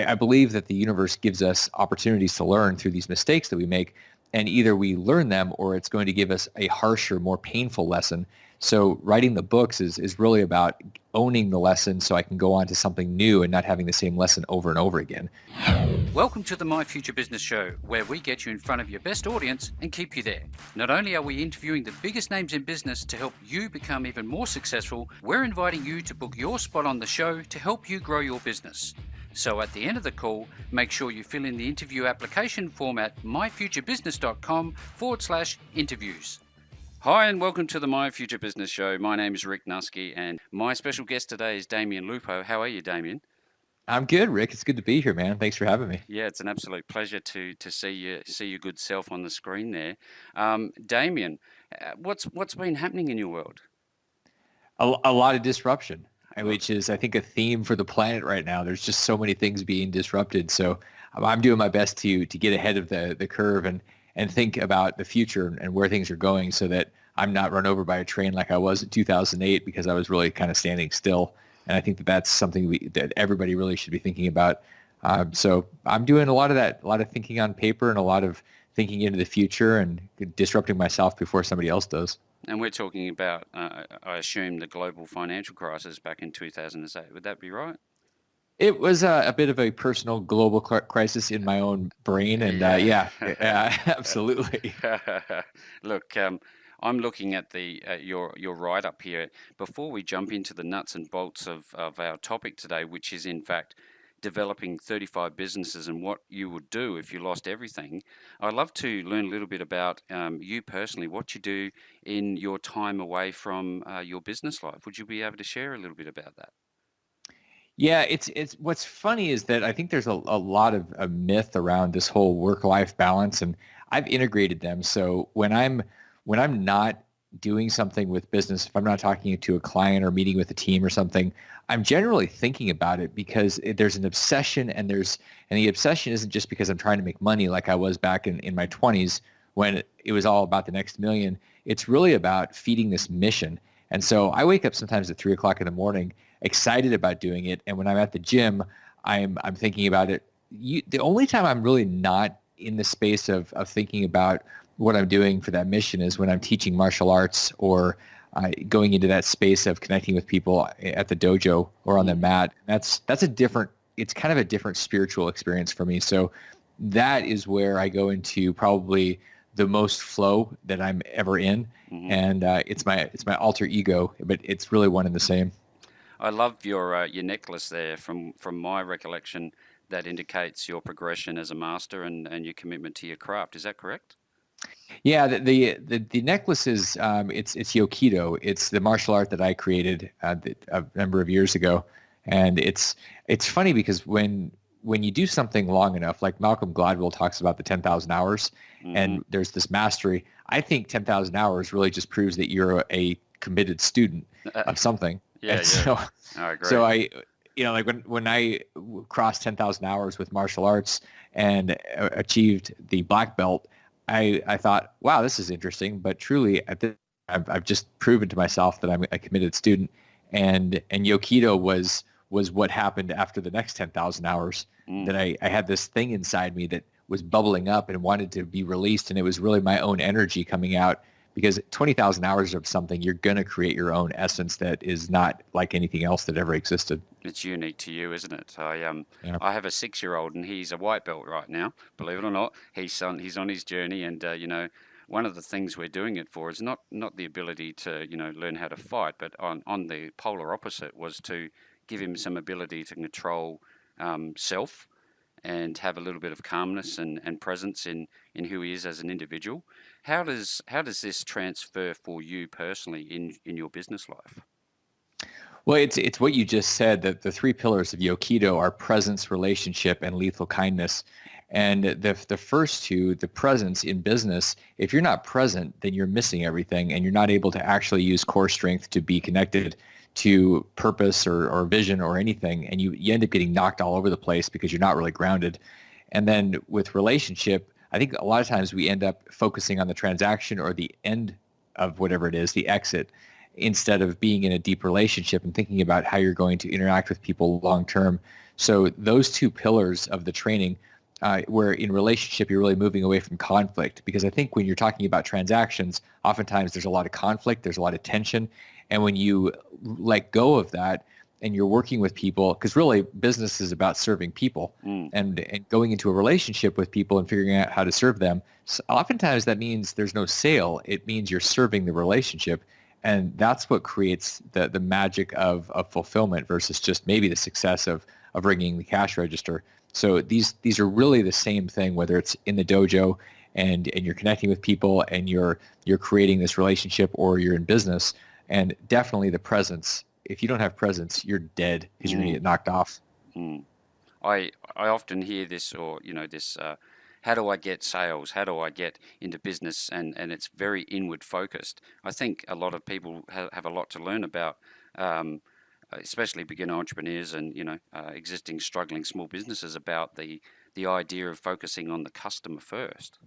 I believe that the universe gives us opportunities to learn through these mistakes that we make, and either we learn them or it's going to give us a harsher, more painful lesson. So writing the books is really about owning the lesson so I can go on to something new and not having the same lesson over and over again. Welcome to the My Future Business Show, where we get you in front of your best audience and keep you there. Not only are we interviewing the biggest names in business to help you become even more successful, we're inviting you to book your spot on the show to help you grow your business. So at the end of the call, make sure you fill in the interview application form at myfuturebusiness.com/interviews. Hi and welcome to the My Future Business Show. My name is Rick Nusky and my special guest today is Damion Lupo. How are you, Damion? I'm good, Rick. It's good to be here, man. Thanks for having me. Yeah, it's an absolute pleasure to see your good self on the screen there. Damion, what's been happening in your world? A lot of disruption, which is, I think, a theme for the planet right now. There's just so many things being disrupted. So I'm doing my best to get ahead of the curve and think about the future and where things are going so that I'm not run over by a train like I was in 2008 because I was really kind of standing still. And I think that that's something that everybody really should be thinking about. So I'm doing a lot of that, a lot of thinking on paper and a lot of thinking into the future and disrupting myself before somebody else does. And we're talking about, I assume, the global financial crisis back in 2008. Would that be right? It was a bit of a personal global crisis in my own brain. And yeah, absolutely. Look, I'm looking at your write-up here. Before we jump into the nuts and bolts of our topic today, which is in fact developing 35 businesses and what you would do if you lost everything, I'd love to learn a little bit about you personally, what you do in your time away from your business life. Would you be able to share a little bit about that? Yeah, it's what's funny is that I think there's a lot of a myth around this whole work-life balance, and I've integrated them. So when I'm not doing something with business, if I'm not talking to a client or meeting with a team or something, I'm generally thinking about it because there's an obsession and the obsession isn't just because I'm trying to make money like I was back in my 20s when it was all about the next million. It's really about feeding this mission. And so I wake up sometimes at 3:00 in the morning, excited about doing it. And when I'm at the gym, I'm thinking about it. The only time I'm really not in the space of thinking about what I'm doing for that mission is when I'm teaching martial arts or going into that space of connecting with people at the dojo or on the mat. It's kind of a different spiritual experience for me. So that is where I go into probably the most flow that I'm ever in. Mm-hmm. And it's my alter ego, but it's really one and the same. I love your necklace there. From my recollection, that indicates your progression as a master and your commitment to your craft. Is that correct? Yeah, the necklace is it's Yokido. It's the martial art that I created a number of years ago, and it's funny because when you do something long enough, like Malcolm Gladwell talks about the 10,000 hours, mm-hmm. and there's this mastery. I think 10,000 hours really just proves that you're a committed student of something. Yeah. So, I agree. So like when I crossed 10,000 hours with martial arts and achieved the black belt, I thought, wow, this is interesting. But truly, I've just proven to myself that I'm a committed student. And Yokido was what happened after the next 10,000 hours. That I had this thing inside me that was bubbling up and wanted to be released. And it was really my own energy coming out. Because 20,000 hours of something, you're going to create your own essence that is not like anything else that ever existed. It's unique to you, isn't it? I have a 6-year-old and he's a white belt right now. Believe it or not, he's on his journey, and one of the things we're doing it for is not the ability to learn how to fight, but on the polar opposite was to give him some ability to control self and have a little bit of calmness and presence in who he is as an individual. How does this transfer for you personally in your business life? Well, it's what you just said, that the 3 pillars of Yokido are presence, relationship, and lethal kindness. And the first 2, the presence in business, if you're not present, then you're missing everything and you're not able to actually use core strength to be connected to purpose or vision or anything. And you end up getting knocked all over the place because you're not really grounded. And then with relationship, I think a lot of times we end up focusing on the transaction or the end of whatever it is, the exit. instead of being in a deep relationship and thinking about how you're going to interact with people long term. So those two pillars of the training, where in relationship you're really moving away from conflict, because I think when you're talking about transactions, oftentimes there's a lot of conflict, there's a lot of tension, and when you let go of that and you're working with people, because really business is about serving people, Mm. and going into a relationship with people and figuring out how to serve them. So oftentimes that means there's no sale. It means you're serving the relationship. And that's what creates the magic of fulfillment versus just maybe the success of ringing the cash register. So these are really the same thing, whether it's in the dojo and you're connecting with people and you're creating this relationship, or you're in business. And definitely the presence. If you don't have presence, you're dead because you're going to Mm. get knocked off. Mm. I often hear this, or this, how do I get sales? How do I get into business? And it's very inward focused. I think a lot of people have a lot to learn about, um, especially beginner entrepreneurs and existing struggling small businesses, about the idea of focusing on the customer first.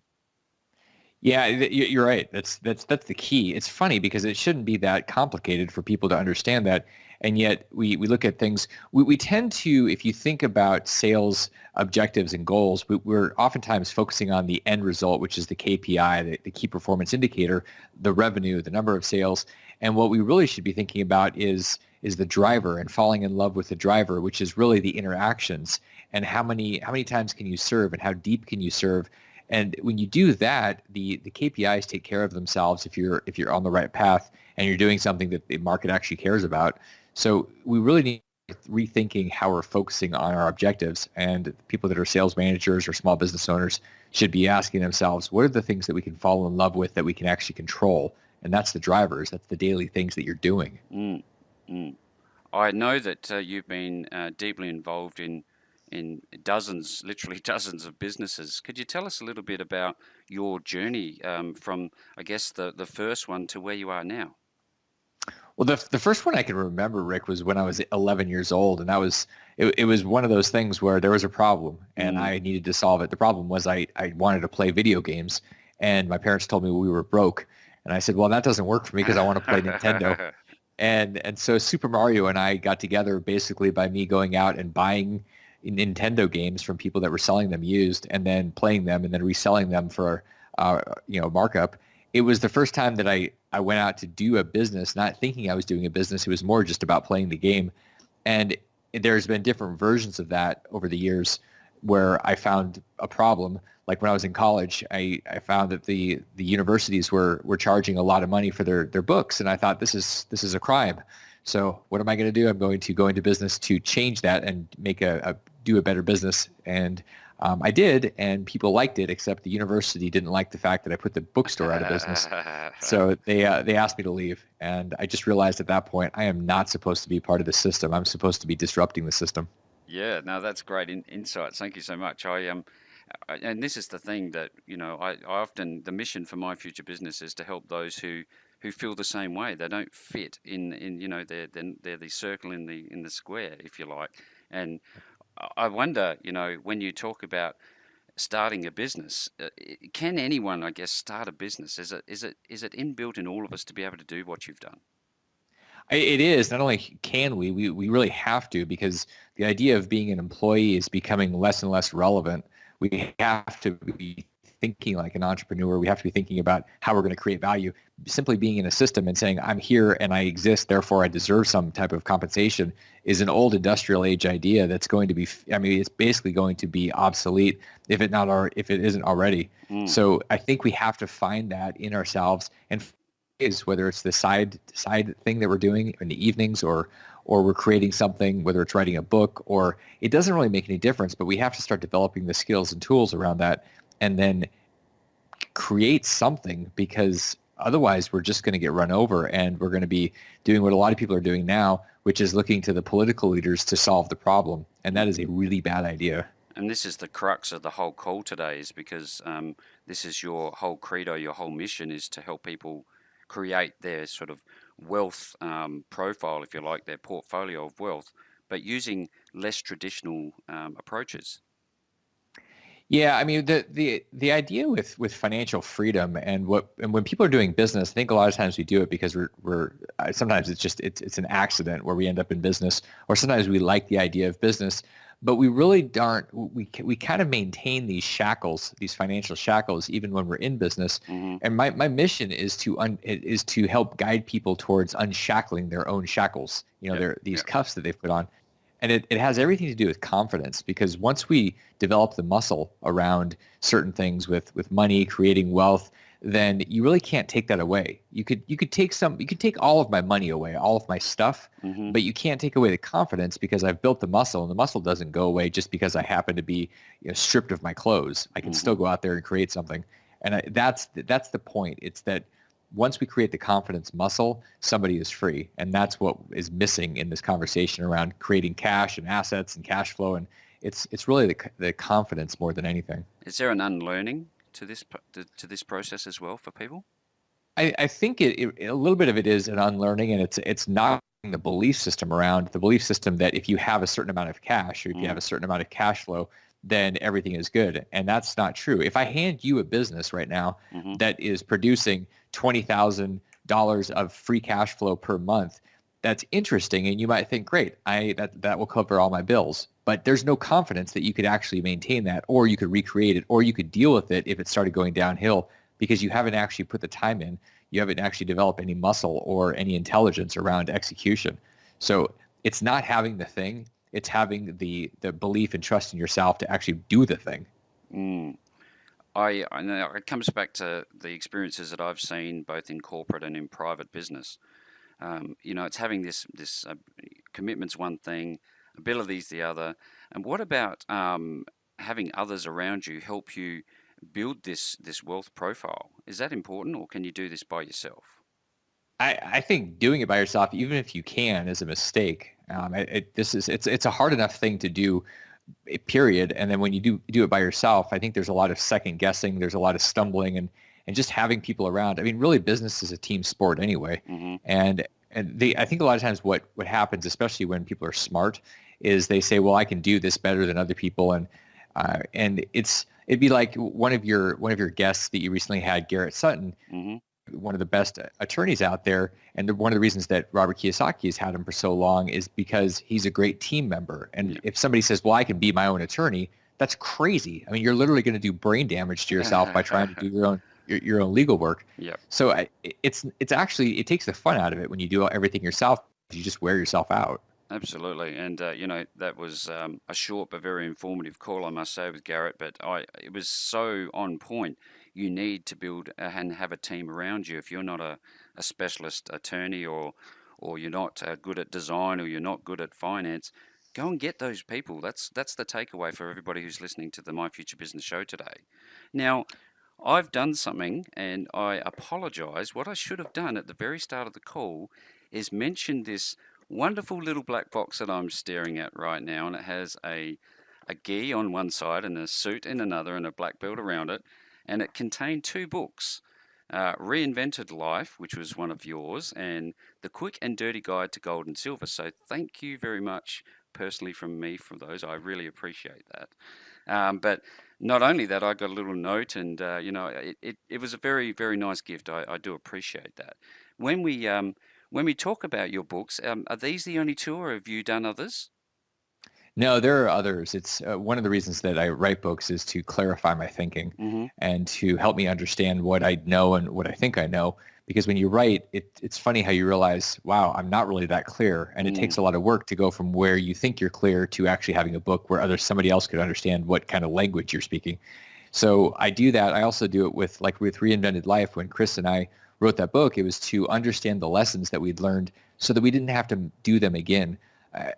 Yeah, you're right. That's the key. It's funny because it shouldn't be that complicated for people to understand that, and yet we look at things. We tend to, if you think about sales objectives and goals, we're oftentimes focusing on the end result, which is the KPI, the key performance indicator, the revenue, the number of sales, and what we really should be thinking about is the driver and falling in love with the driver, which is really the interactions and how many times can you serve and how deep can you serve. And when you do that, the KPIs take care of themselves if you're on the right path and you're doing something that the market actually cares about. So we really need rethinking how we're focusing on our objectives. And people that are sales managers or small business owners should be asking themselves, what are the things that we can fall in love with that we can actually control? And that's the drivers. That's the daily things that you're doing. Mm. Mm. I know that you've been deeply involved in dozens, literally dozens of businesses. Could you tell us a little bit about your journey from, I guess, the first one to where you are now? Well, the first one I can remember, Rick, was when I was 11 years old, and it was one of those things where there was a problem and Mm. I needed to solve it. The problem was I wanted to play video games, and my parents told me we were broke, and I said, well, that doesn't work for me because I want to play Nintendo. And so Super Mario and I got together basically by me going out and buying Nintendo games from people that were selling them used, and then playing them and then reselling them for markup. It was the first time that I went out to do a business, not thinking I was doing a business. It was more just about playing the game. And there's been different versions of that over the years where I found a problem. Like when I was in college, I found that the universities were charging a lot of money for their books, and I thought this is a crime. So what am I going to do? I'm going to go into business to change that and make do a better business. And I did, and people liked it, except the university didn't like the fact that I put the bookstore out of business. So they asked me to leave, and I just realized at that point I am not supposed to be part of the system. I'm supposed to be disrupting the system. Yeah, no, that's great insights. Thank you so much. And this is the thing that, I often, the mission for my future business is to help those who feel the same way. They don't fit in they're the circle in the square, if you like. And I wonder, when you talk about starting a business, can anyone, I guess, start a business? Is it inbuilt in all of us to be able to do what you've done? It is. Not only can we really have to, because the idea of being an employee is becoming less and less relevant. We have to be thinking like an entrepreneur. We have to be thinking about how we're going to create value. Simply being in a system and saying, I'm here and I exist, therefore I deserve some type of compensation, is an old industrial age idea that's going to be, I mean, it's basically going to be obsolete if it isn't already. Mm. So I think we have to find that in ourselves, and is whether it's the side thing that we're doing in the evenings, or we're creating something, whether it's writing a book, or it doesn't really make any difference, but we have to start developing the skills and tools around that and then create something, because otherwise we're just going to get run over and we're going to be doing what a lot of people are doing now, which is looking to the political leaders to solve the problem. And that is a really bad idea. And this is the crux of the whole call today, is because this is your whole credo, your whole mission is to help people create their sort of wealth profile, if you like, their portfolio of wealth, but using less traditional approaches. Yeah, I mean the idea with financial freedom and when people are doing business, I think a lot of times we do it because we're sometimes it's an accident where we end up in business, or sometimes we like the idea of business, but we really don't. We kind of maintain these shackles, these financial shackles, even when we're in business. Hmm. And my mission is to help guide people towards unshackling their own shackles. You know, Yep. these Yep. cuffs that they've put on. And it has everything to do with confidence, because once we develop the muscle around certain things with money, creating wealth, then you really can't take that away. You could take all of my money away, all of my stuff, Hmm. but you can't take away the confidence, because I've built the muscle, and the muscle doesn't go away just because I happen to be, stripped of my clothes. I can Hmm. still go out there and create something. And that's the point. It's that once we create the confidence muscle, somebody is free. And that's what is missing in this conversation around creating cash and assets and cash flow. And it's really the confidence more than anything. Is there an unlearning to this process as well for people? I think a little bit of it is an unlearning, and it's not the belief system around the belief system that if you have a certain amount of cash, or if you have Mm. a certain amount of cash flow, then everything is good. And that's not true. If I hand you a business right now Hmm. that is producing $20,000 of free cash flow per month, that's interesting, and you might think, great, that will cover all my bills. But there's no confidence that you could actually maintain that, or you could recreate it, or you could deal with it if it started going downhill, because you haven't actually put the time in. You haven't actually developed any muscle or any intelligence around execution. So it's not having the thing, it's having the belief and trust in yourself to actually do the thing. Mm. I know it comes back to the experiences that I've seen both in corporate and in private business. It's having this commitment's one thing, ability's the other. And what about having others around you help you build this wealth profile? Is that important, or can you do this by yourself? I think doing it by yourself, even if you can, is a mistake. It's a hard enough thing to do, period. And then when you do it by yourself, I think there's a lot of second guessing. There's a lot of stumbling, and just having people around. I mean, really, business is a team sport anyway. Hmm. And I think a lot of times what happens, especially when people are smart, is they say, well, I can do this better than other people, and it'd be like one of your guests that you recently had, Garrett Sutton, Hmm. one of the best attorneys out there. And one of the reasons that Robert Kiyosaki has had him for so long is because he's a great team member. And Yeah. if somebody says, well, I can be my own attorney, that's crazy. I mean, you're literally going to do brain damage to yourself by trying to do your own legal work. Yep. So it's actually, it takes the fun out of it when you do everything yourself. You just wear yourself out. Absolutely, and that was a short but very informative call, I must say, with Garrett. But it was so on point. You need to build and have a team around you. If you're not a specialist attorney, or you're not good at design, or you're not good at finance, go and get those people. That's the takeaway for everybody who's listening to the My Future Business show today. Now, I've done something, and I apologize. What I should have done at the very start of the call is mention this wonderful little black box that I'm staring at right now, and it has a gi on one side and a suit in another and a black belt around it, and it contained two books. Reinvented Life, which was one of yours, and The Quick and Dirty Guide to Gold and Silver. So thank you very much personally from me for those. I really appreciate that. But not only that, I got a little note, and it was a very, very nice gift. I do appreciate that. When we talk about your books, are these the only two, or have you done others? No, there are others. It's one of the reasons that I write books is to clarify my thinking Mm-hmm. and to help me understand what I know and what I think I know. Because when you write, it's funny how you realize, wow, I'm not really that clear. And it Mm. takes a lot of work to go from where you think you're clear to actually having a book where somebody else could understand what kind of language you're speaking. So I do that. I also do it with Reinvented Life. When Chris and I wrote that book, it was to understand the lessons that we'd learned so that we didn't have to do them again.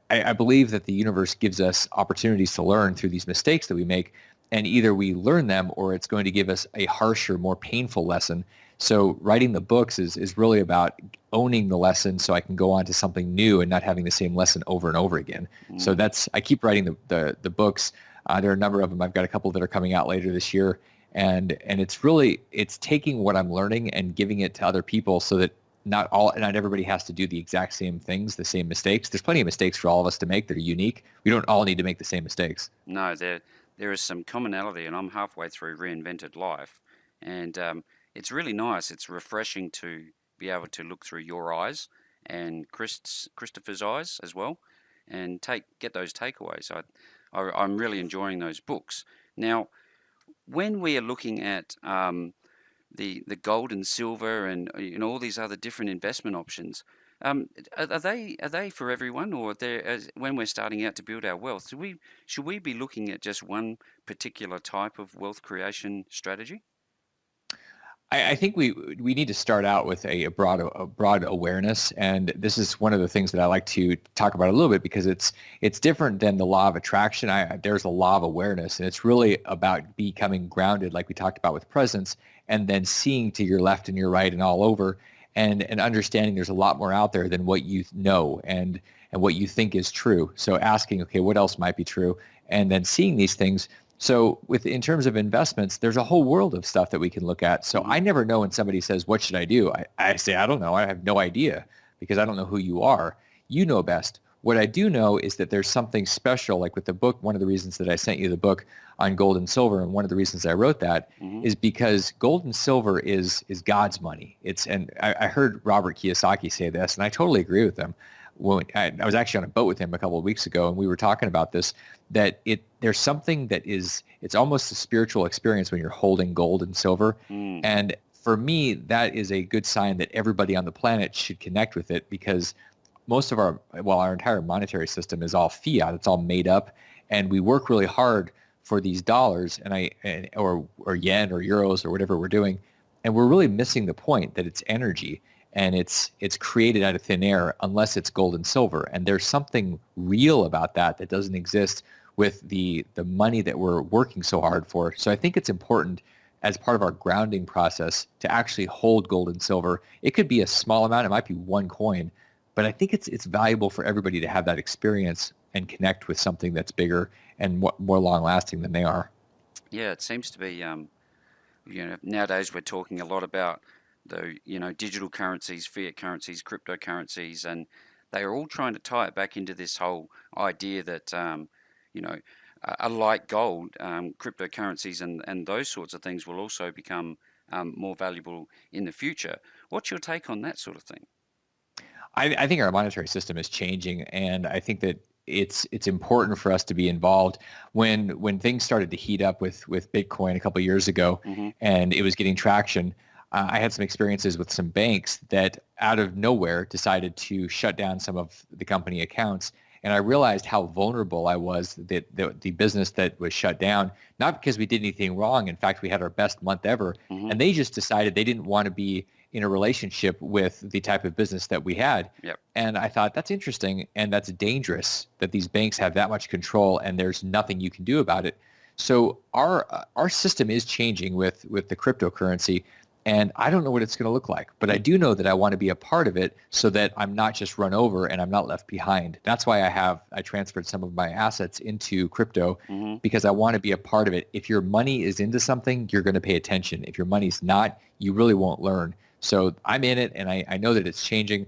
I believe that the universe gives us opportunities to learn through these mistakes that we make, and either we learn them or it's going to give us a harsher, more painful lesson. So writing the books is really about owning the lesson so I can go on to something new and not having the same lesson over and over again. So Mm. I keep writing the books. There are a number of them. I've got a couple that are coming out later this year. And it's taking what I'm learning and giving it to other people so that not everybody has to do the exact same things, the same mistakes. There's plenty of mistakes for all of us to make that are unique. We don't all need to make the same mistakes. No, they're there is some commonality, and I'm halfway through Reinvented Life, and it's really nice. It's refreshing to be able to look through your eyes and Christopher's eyes as well, and get those takeaways. I'm really enjoying those books. Now, when we are looking at the gold and silver and all these other different investment options, are they for everyone, or when we're starting out to build our wealth, should we be looking at just one particular type of wealth creation strategy? I think we need to start out with a broad awareness, and this is one of the things that I like to talk about a little bit because it's different than the law of attraction. There's a law of awareness, and it's really about becoming grounded, like we talked about with presence, and then seeing to your left and your right and all over, and understanding there's a lot more out there than what you know and what you think is true. So asking, okay, what else might be true, and then seeing these things. So in terms of investments, there's a whole world of stuff that we can look at. So Hmm. I never know when somebody says, what should I do? I say, I don't know. I have no idea because I don't know who you are. You know best. What I do know is that there's something special, like with the book. One of the reasons that I sent you the book on gold and silver, and one of the reasons I wrote that Hmm. is because gold and silver is God's money. And I heard Robert Kiyosaki say this, and I totally agree with him. When I was actually on a boat with him a couple of weeks ago, and we were talking about this, that there's something that it's almost a spiritual experience when you're holding gold and silver. Mm. And for me, that is a good sign that everybody on the planet should connect with it because most of our entire monetary system is all fiat. It's all made up. And we work really hard for these dollars or yen or euros or whatever we're doing. And we're really missing the point that it's energy and it's created out of thin air unless it's gold and silver. And there's something real about that doesn't exist with the money that we're working so hard for. So I think it's important as part of our grounding process to actually hold gold and silver. It could be a small amount. It might be one coin, but I think it's valuable for everybody to have that experience and connect with something that's bigger and more long lasting than they are. Yeah, it seems to be. Nowadays we're talking a lot about the digital currencies, fiat currencies, cryptocurrencies, and they are all trying to tie it back into this whole idea that you know like gold, cryptocurrencies and those sorts of things will also become more valuable in the future. What's your take on that sort of thing? I think our monetary system is changing, and I think that it's important for us to be involved. When things started to heat up with Bitcoin a couple of years ago, Hmm. and it was getting traction, I had some experiences with some banks that out of nowhere decided to shut down some of the company accounts. And I realized how vulnerable I was that the business that was shut down, not because we did anything wrong. In fact, we had our best month ever. Hmm. And they just decided they didn't want to be in a relationship with the type of business that we had. Yep. And I thought that's interesting and that's dangerous that these banks have that much control and there's nothing you can do about it. So our system is changing with the cryptocurrency, and I don't know what it's going to look like, but I do know that I want to be a part of it so that I'm not just run over and I'm not left behind. That's why I transferred some of my assets into crypto Hmm. because I want to be a part of it. If your money is into something, you're going to pay attention. If your money's not, you really won't learn. So I'm in it, and I know that it's changing.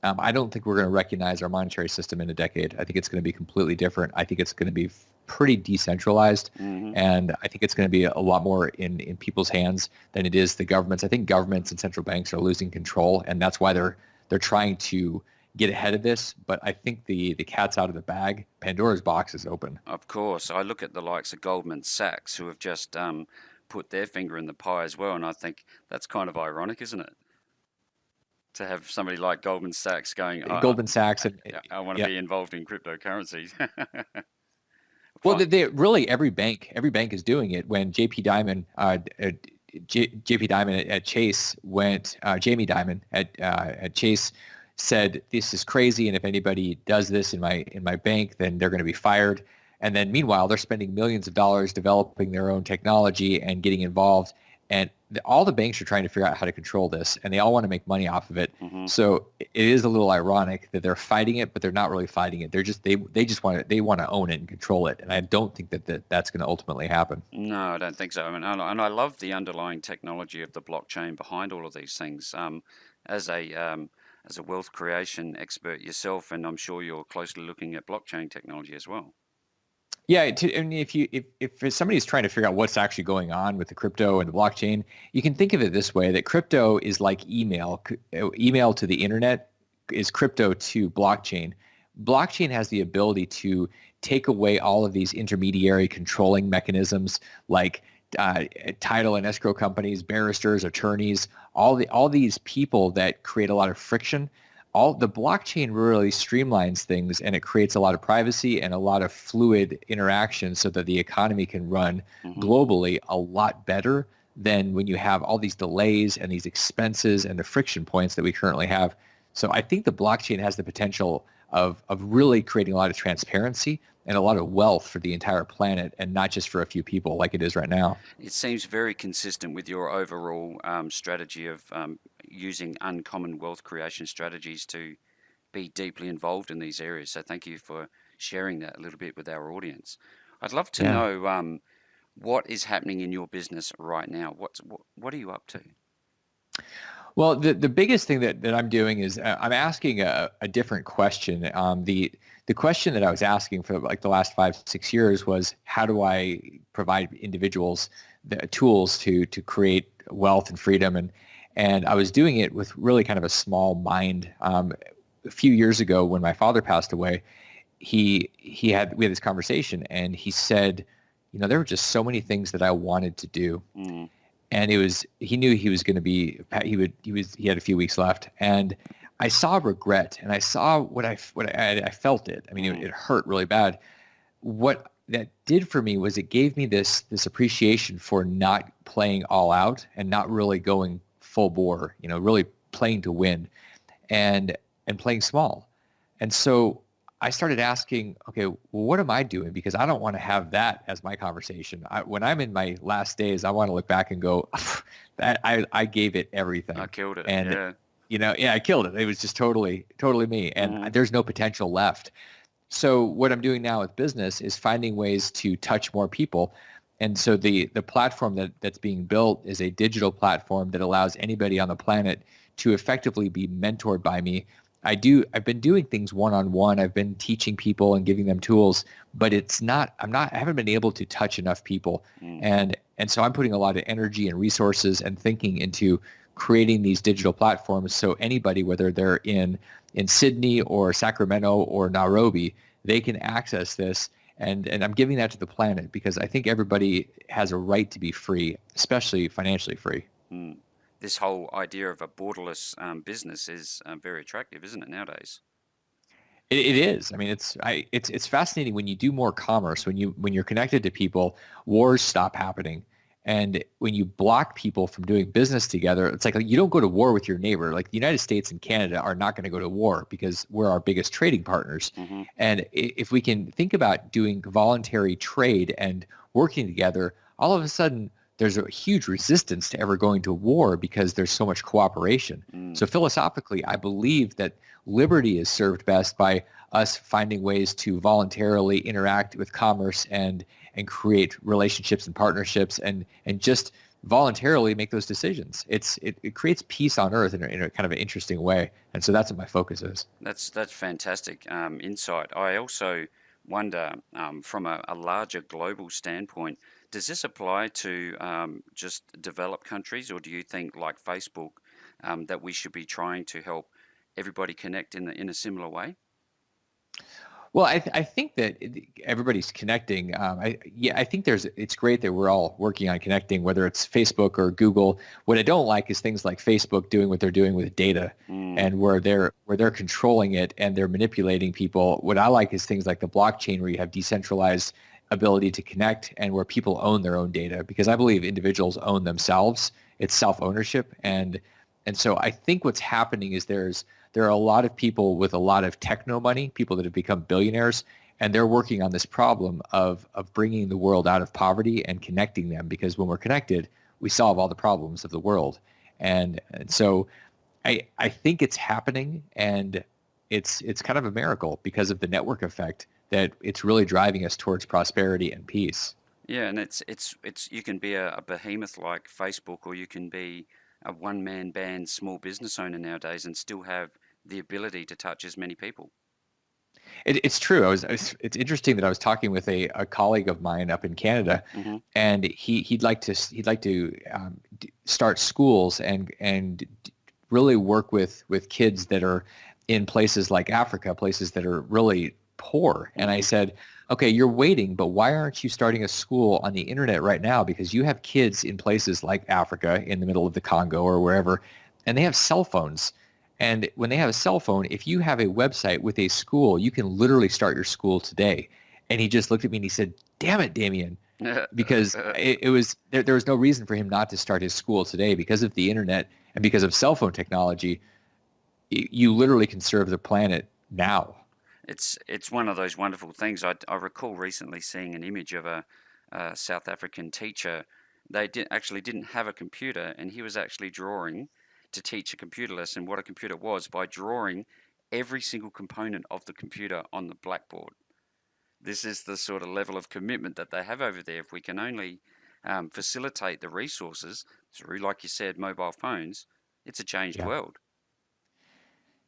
I don't think we're going to recognize our monetary system in a decade. I think it's going to be completely different. I think it's going to be pretty decentralized, Hmm. and I think it's going to be a lot more in people's hands than it is the governments. I think governments and central banks are losing control, and that's why they're trying to get ahead of this. But I think the cat's out of the bag. Pandora's box is open. Of course, I look at the likes of Goldman Sachs, who have just put their finger in the pie as well, and I think that's kind of ironic, isn't it? To have somebody like Goldman Sachs going, Goldman Sachs and I want to yeah. be involved in cryptocurrencies. Well, Fine. really every bank is doing it. When JP Diamond at Chase went, Jamie Dimon at Chase said, "This is crazy, and if anybody does this in my bank, then they're going to be fired." And then meanwhile, they're spending millions of dollars developing their own technology and getting involved. And all the banks are trying to figure out how to control this, and they all want to make money off of it. Hmm. So it is a little ironic that they're fighting it, but they're not really fighting it. They just want to own it and control it, and I don't think that's going to ultimately happen. No, I don't think so. I mean, and I love the underlying technology of the blockchain behind all of these things. As a as a wealth creation expert yourself, and I'm sure you're closely looking at blockchain technology as well. Yeah, I mean, if somebody's trying to figure out what's actually going on with the crypto and the blockchain, you can think of it this way: that crypto is like email. Email to the internet is crypto to blockchain. Blockchain has the ability to take away all of these intermediary controlling mechanisms like uh, title and escrow companies, barristers, attorneys, all these people that create a lot of friction. All the blockchain really streamlines things, and it creates a lot of privacy and a lot of fluid interaction so that the economy can run Hmm. globally a lot better than when you have all these delays and these expenses and the friction points that we currently have. So I think the blockchain has the potential of really creating a lot of transparency and a lot of wealth for the entire planet, and not just for a few people like it is right now. It seems very consistent with your overall strategy of using uncommon wealth creation strategies to be deeply involved in these areas. So thank you for sharing that a little bit with our audience. I'd love to Yeah. know what is happening in your business right now. What are you up to? Well, the biggest thing that I'm doing is I'm asking a different question. The question that I was asking for like the last 5, 6 years was, how do I provide individuals the tools to create wealth and freedom? And I was doing it with really kind of a small mind. A few years ago, when my father passed away, we had this conversation, and he said, there were just so many things that I wanted to do, Mm, and he knew he was going to be he had a few weeks left, and I saw regret, and I saw I felt it. I mean, mm, it hurt really bad. What that did for me was it gave me this appreciation for not playing all out and not really going full bore, really playing to win, and playing small. And so I started asking, okay, well, what am I doing? Because I don't want to have that as my conversation. When I'm in my last days, I want to look back and go, that I gave it I everything. killed it. And, Yeah. yeah, I killed it. It was just totally, totally me. And Hmm. there's no potential left. So what I'm doing now with business is finding ways to touch more people. And so the platform that's being built is a digital platform that allows anybody on the planet to effectively be mentored by me. I've been doing things one-on-one. I've been teaching people and giving them tools, but I haven't been able to touch enough people. Mm. And so I'm putting a lot of energy and resources and thinking into creating these digital platforms so anybody, whether they're in Sydney or Sacramento or Nairobi, they can access this. And I'm giving that to the planet because I think everybody has a right to be free, especially financially free. Mm. This whole idea of a borderless business is very attractive, isn't it, nowadays? It is. I mean, it's fascinating when you do more commerce, when you're connected to people, wars stop happening. And when you block people from doing business together, it's like you don't go to war with your neighbor. Like the United States and Canada are not going to go to war because we're our biggest trading partners. Hmm. And if we can think about doing voluntary trade and working together, all of a sudden there's a huge resistance to ever going to war because there's so much cooperation. Mm. So philosophically, I believe that liberty is served best by us finding ways to voluntarily interact with commerce and create relationships and partnerships and just voluntarily make those decisions. It creates peace on earth in a kind of an interesting way. And so that's what my focus is. That's fantastic insight. I also wonder, from a larger global standpoint, does this apply to just developed countries, or do you think, like Facebook, that we should be trying to help everybody connect in a similar way? Well, I think that everybody's connecting. I think it's great that we're all working on connecting, whether it's Facebook or Google. What I don't like is things like Facebook doing what they're doing with data, Mm, and where they're controlling it and they're manipulating people. What I like is things like the blockchain, where you have decentralized ability to connect and where people own their own data, because I believe individuals own themselves. It's self-ownership, and so I think what's happening is there are a lot of people with a lot of techno money, people that have become billionaires, and they're working on this problem of bringing the world out of poverty and connecting them, because when we're connected, we solve all the problems of the world. And so I think it's happening, and it's kind of a miracle because of the network effect that it's really driving us towards prosperity and peace. yeah, and it's you can be a behemoth like Facebook, or you can be a one-man band small business owner nowadays and still have the ability to touch as many people. It's true. It's interesting that I was talking with a colleague of mine up in Canada, Mm-hmm. and he'd like to start schools and really work with kids that are in places like Africa, places that are really poor. And I Mm-hmm. said, okay, you're waiting, but why aren't you starting a school on the internet right now? Because you have kids in places like Africa, in the middle of the Congo or wherever, and they have cell phones. And when they have a cell phone, if you have a website with a school, you can literally start your school today. And he just looked at me and he said, damn it, Damion, because it was there was no reason for him not to start his school today because of the internet and because of cell phone technology. You literally can serve the planet now. It's one of those wonderful things. I recall recently seeing an image of a South African teacher. They didn't have a computer, and he was actually drawing to teach a computer lesson what a computer was by drawing every single component of the computer on the blackboard. This is the sort of level of commitment that they have over there. If we can only facilitate the resources through, like you said, mobile phones, it's a changed Yeah. world.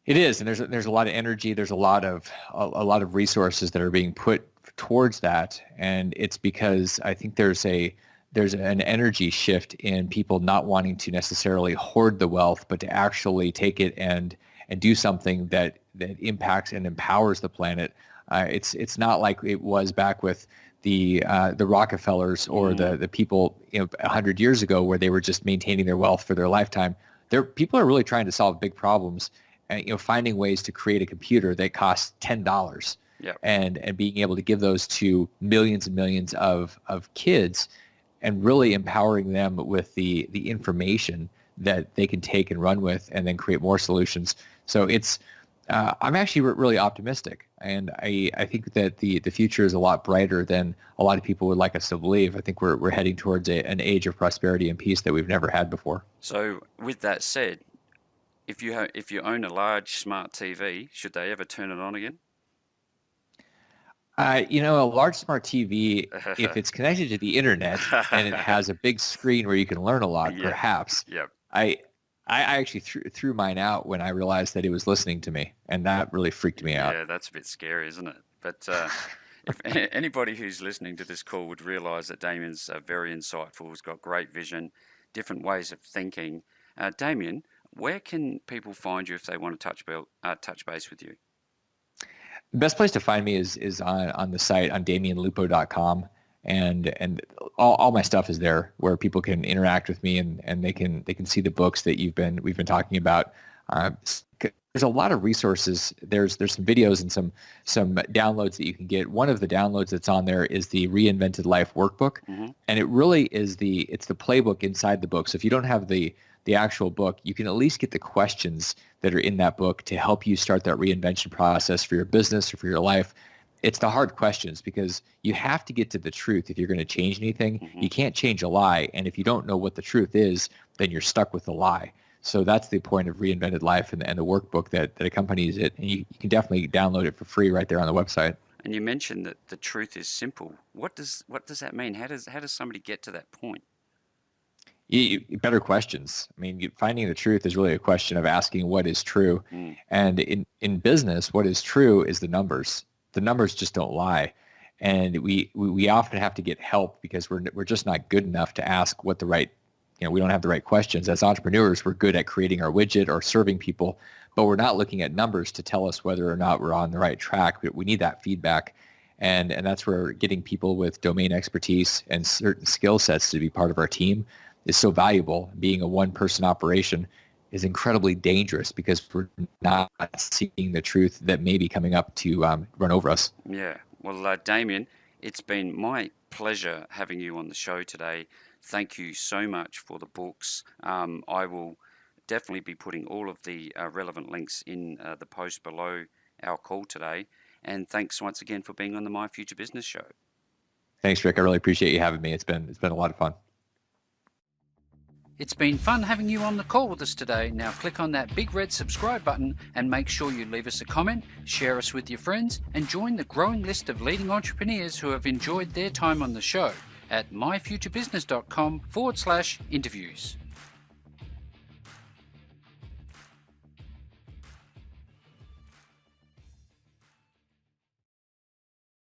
It is, and there's a lot of energy. There's a lot of resources that are being put towards that, and it's because I think there's an energy shift in people not wanting to necessarily hoard the wealth, but to actually take it and do something that impacts and empowers the planet. It's not like it was back with the Rockefellers or the people 100 years ago where they were just maintaining their wealth for their lifetime. People are really trying to solve big problems. Finding ways to create a computer that costs $10, Yep. and being able to give those to millions and millions of kids, and really empowering them with the information that they can take and run with, and then create more solutions. So it's I'm actually really optimistic, and I think that the future is a lot brighter than a lot of people would like us to believe. I think we're heading towards an age of prosperity and peace that we've never had before. So, with that said, if you own a large smart TV, should they ever turn it on again? A large smart TV, if it's connected to the internet and it has a big screen where you can learn a lot, Yeah. perhaps. Yep. I actually threw mine out when I realized that it was listening to me, and that really freaked me out. Yeah, that's a bit scary, isn't it? But if anybody who's listening to this call would realize that Damien's very insightful, he's got great vision, different ways of thinking. Damion, where can people find you if they want to touch base with you? The best place to find me is on the site on DamionLupo.com, and all my stuff is there where people can interact with me, and they can see the books that we've been talking about. There's a lot of resources. There's some videos and some downloads that you can get. One of the downloads that's on there is the Reinvented Life workbook, Mm-hmm. and it really is it's the playbook inside the book. So if you don't have the actual book, you can at least get the questions that are in that book to help you start that reinvention process for your business or for your life. It's the hard questions, because you have to get to the truth if you're going to change anything. Mm-hmm. You can't change a lie, and if you don't know what the truth is, then you're stuck with the lie. So that's the point of Reinvented Life and the workbook that accompanies it. And you can definitely download it for free right there on the website. And you mentioned that the truth is simple. What does that mean? How does somebody get to that point? Better questions. I mean, finding the truth is really a question of asking what is true. Mm. And in business, what is true is the numbers. The numbers just don't lie. And we often have to get help because we're just not good enough to ask what the right, we don't have the right questions. As entrepreneurs, we're good at creating our widget or serving people, but we're not looking at numbers to tell us whether or not we're on the right track. We need that feedback. And that's where getting people with domain expertise and certain skill sets to be part of our team is so valuable. Being a one-person operation is incredibly dangerous because we're not seeing the truth that may be coming up to run over us. Yeah. Well, Damion, it's been my pleasure having you on the show today. Thank you so much for the books. I will definitely be putting all of the relevant links in the post below our call today. And thanks once again for being on the My Future Business Show. Thanks, Rick. I really appreciate you having me. It's been a lot of fun. It's been fun having you on the call with us today. Now click on that big red subscribe button and make sure you leave us a comment, share us with your friends, and join the growing list of leading entrepreneurs who have enjoyed their time on the show at myfuturebusiness.com/interviews.